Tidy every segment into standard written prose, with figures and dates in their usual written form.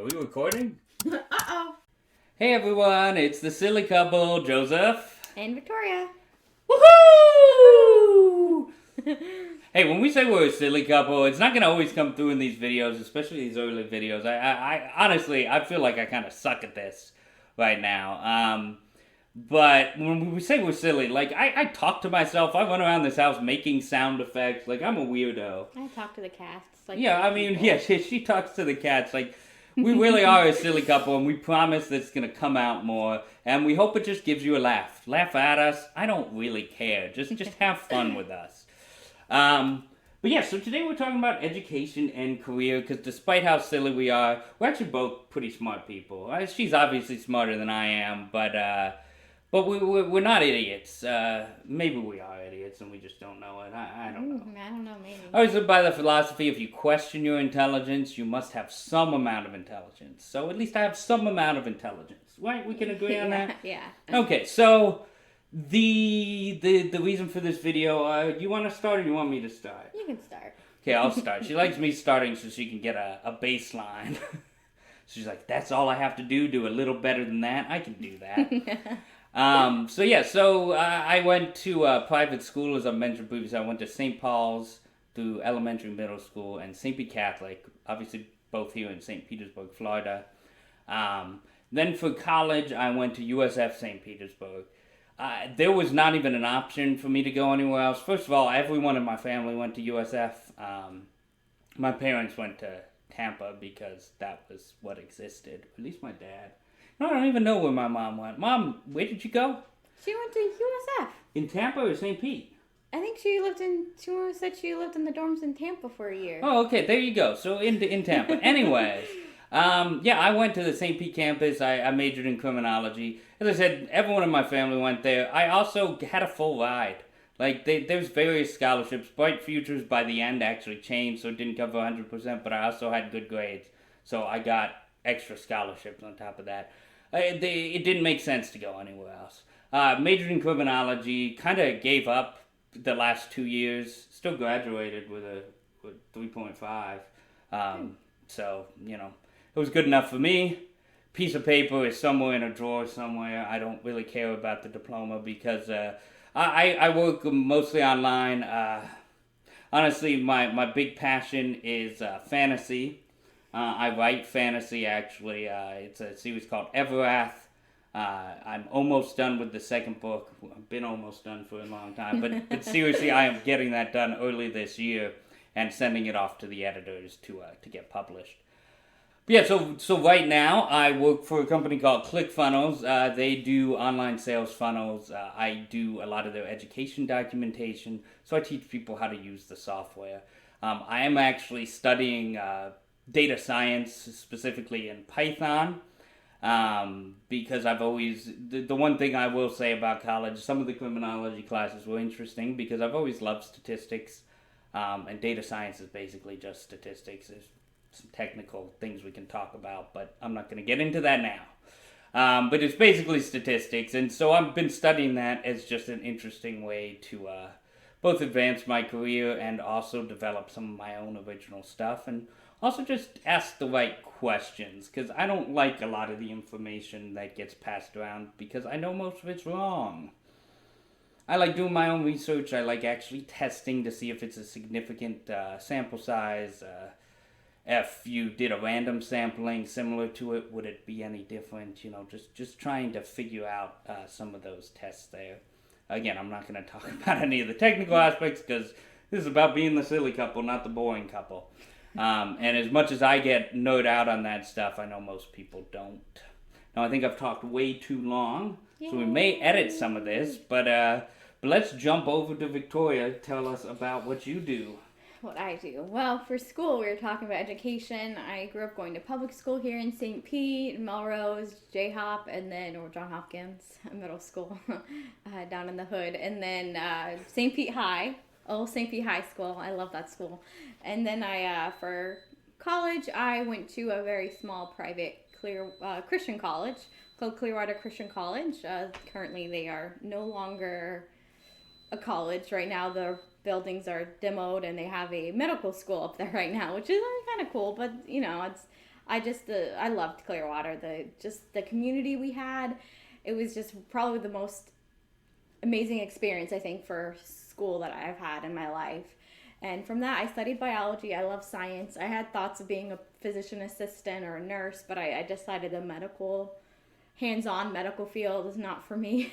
we recording? Uh-oh. Hey everyone, it's the silly couple, Joseph. And Victoria. Woohoo! Hey, when we say we're a silly couple, it's not gonna always come through in these videos, especially these early videos. I honestly, I feel like I kind of suck at this right now. But when we say we're silly, like, I talk to myself, I run around this house making sound effects, like, I'm a weirdo. I talk to the cats. Like Yeah, I mean, yeah, she talks to the cats, like, we really are a silly couple, and we promise that it's going to come out more, and we hope it just gives you a laugh. Laugh at us. I don't really care. Just have fun with us. But yeah, so today we're talking about education and career, because despite how silly we are, we're actually both pretty smart people. She's obviously smarter than I am, but we're not idiots. Maybe we are idiots and we just don't know it. I don't know. I don't know, maybe. I always live by the philosophy, if you question your intelligence, you must have some amount of intelligence. So at least I have some amount of intelligence. Right? We can agree on that? Yeah. Okay, so the reason for this video, you want to start or you want me to start? You can start. Okay, I'll start. She likes me starting so she can get a baseline. She's like, that's all I have to do a little better than that. I can do that. So I went to private school, as I mentioned previously. I went to St. Paul's through elementary, middle school, and St. Pete Catholic, obviously both here in St. Petersburg, Florida. Then for college, I went to USF St. Petersburg. There was not even an option for me to go anywhere else. First of all, everyone in my family went to USF. My parents went to Tampa because that was what existed, at least my dad. No, I don't even know where my mom went. Mom, where did you go? She went to USF. In Tampa or St. Pete? I think she said she lived in the dorms in Tampa for a year. Oh, okay, there you go. So in Tampa. Anyways, I went to the St. Pete campus. I majored in criminology. As I said, everyone in my family went there. I also had a full ride. Like, there's various scholarships. Bright Futures by the end actually changed, so it didn't cover 100%, but I also had good grades. So I got extra scholarships on top of that. It didn't make sense to go anywhere else. Majored in criminology, kind of gave up the last 2 years. Still graduated with 3.5. So, it was good enough for me. Piece of paper is somewhere in a drawer somewhere. I don't really care about the diploma because I work mostly online. Honestly, my big passion is fantasy. I write fantasy, actually. It's a series called Everath. I'm almost done with the second book. I've been almost done for a long time. But seriously, I am getting that done early this year and sending it off to the editors to get published. But yeah, so right now, I work for a company called ClickFunnels. They do online sales funnels. I do a lot of their education documentation. So I teach people how to use the software. I am actually studying data science, specifically in Python, because I've always, the one thing I will say about college, some of the criminology classes were interesting because I've always loved statistics, and data science is basically just statistics. There's some technical things we can talk about, but I'm not going to get into that now. But it's basically statistics, and so I've been studying that as just an interesting way to both advance my career and also develop some of my own original stuff, and also just ask the right questions, because I don't like a lot of the information that gets passed around, because I know most of it's wrong. I like doing my own research. I like actually testing to see if it's a significant sample size. If you did a random sampling similar to it, would it be any different? Just trying to figure out some of those tests there. Again, I'm not going to talk about any of the technical aspects, because this is about being the silly couple, not the boring couple. And as much as I get nerd out on that stuff, I know most people don't. Now, I think I've talked way too long, so we may edit some of this, but let's jump over to Victoria. Tell us about what you do. What I do? Well, for school, we were talking about education. I grew up going to public school here in St. Pete, Melrose, J-Hop, and then, or John Hopkins Middle School down in the hood, and then St. Pete High. Oh, St. Pete High School. I love that school. And then for college, I went to a very small private Christian college called Clearwater Christian College. Currently, they are no longer a college. Right now, the buildings are demoed and they have a medical school up there right now, which is kind of cool. But, I loved Clearwater. The community we had, it was just probably the most amazing experience, I think, for school that I've had in my life. And from that, I studied biology. I love science. I had thoughts of being a physician assistant or a nurse, but I decided the hands-on medical field is not for me.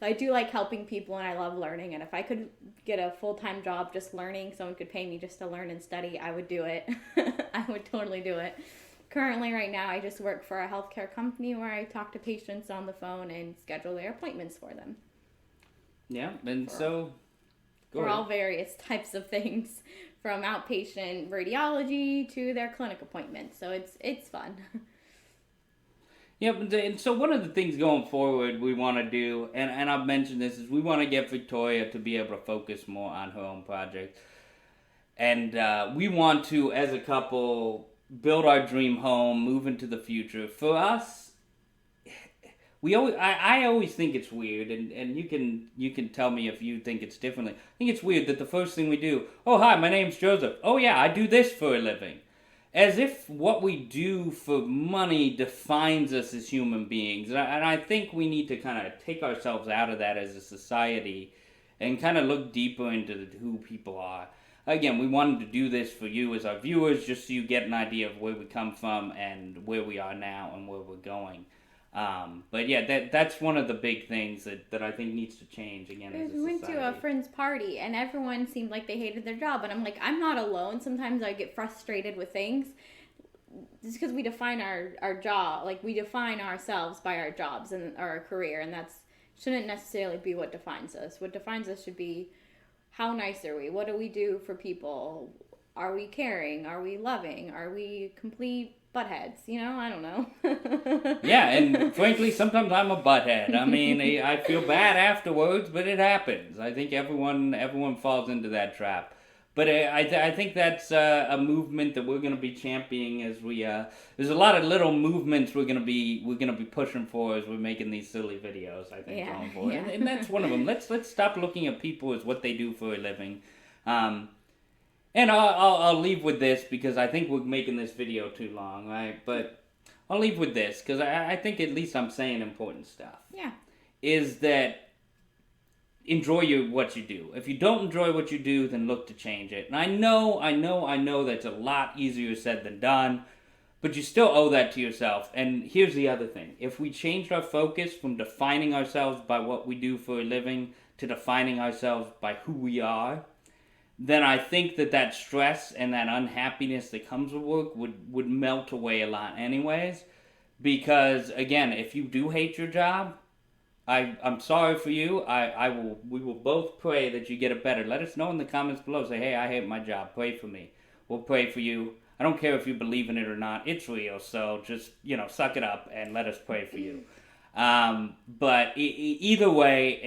I do like helping people, and I love learning. And if I could get a full-time job just learning, someone could pay me just to learn and study, I would do it. I would totally do it. Currently, right now, I just work for a healthcare company where I talk to patients on the phone and schedule their appointments for them. Yeah, and so... For all various types of things, from outpatient radiology to their clinic appointments. So it's fun. Yeah, and so one of the things going forward we want to do, and I've mentioned this, is we want to get Victoria to be able to focus more on her own project. And we want to, as a couple, build our dream home, move into the future. For us, I always think it's weird, and you can tell me if you think it's differently. I think it's weird that the first thing we do, oh, hi, my name's Joseph. Oh, yeah, I do this for a living. As if what we do for money defines us as human beings. And I think we need to kind of take ourselves out of that as a society and kind of look deeper into who people are. Again, we wanted to do this for you as our viewers, just so you get an idea of where we come from and where we are now and where we're going. But yeah, that's one of the big things that I think needs to change again as a society. We went to a friend's party and everyone seemed like they hated their job, and I'm like, I'm not alone. Sometimes I get frustrated with things just because we define our job, like we define ourselves by our jobs and our career, and that's shouldn't necessarily be what defines us. What defines us should be how nice are we? What do we do for people? Are we caring? Are we loving? Are we complete buttheads? I don't know. Yeah, and frankly, sometimes I'm a butthead. I mean, I feel bad afterwards, but it happens. I think everyone falls into that trap. But I think that's a movement that we're going to be championing as we. There's a lot of little movements we're going to be pushing for as we're making these silly videos. I think going forward, and that's one of them. Let's stop looking at people as what they do for a living. And I'll leave with this because I think we're making this video too long, right? But I'll leave with this because I think at least I'm saying important stuff. Yeah. Is that enjoy what you do. If you don't enjoy what you do, then look to change it. And I know that's a lot easier said than done, but you still owe that to yourself. And here's the other thing. If we changed our focus from defining ourselves by what we do for a living to defining ourselves by who we are, then I think that stress and that unhappiness that comes with work would melt away a lot anyways. Because, again, if you do hate your job, I'm sorry for you. We will both pray that you get it better. Let us know in the comments below. Say, hey, I hate my job. Pray for me. We'll pray for you. I don't care if you believe in it or not. It's real. So just, suck it up and let us pray for you. But either way,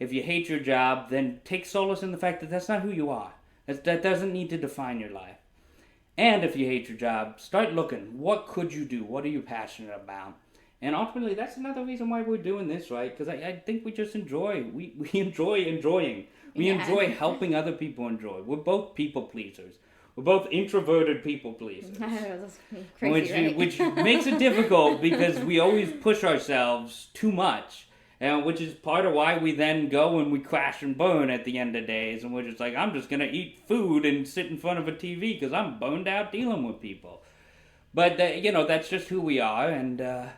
if you hate your job, then take solace in the fact that that's not who you are. That doesn't need to define your life. And if you hate your job, start looking. What could you do? What are you passionate about? And ultimately, that's another reason why we're doing this, right? Because I think we just enjoy. We enjoy enjoying. We enjoy helping other people enjoy. We're both people pleasers. We're both introverted people pleasers. That's crazy, which makes it difficult because we always push ourselves too much. Which is part of why we then go and we crash and burn at the end of days. And we're just like, I'm just going to eat food and sit in front of a TV because I'm burned out dealing with people. But, that's just who we are. And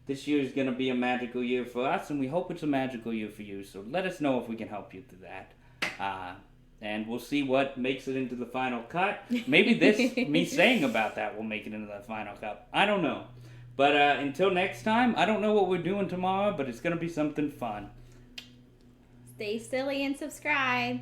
this year is going to be a magical year for us. And we hope it's a magical year for you. So let us know if we can help you through that. And we'll see what makes it into the final cut. Maybe me saying about that will make it into the final cut. I don't know. But until next time, I don't know what we're doing tomorrow, but it's going to be something fun. Stay silly and subscribe.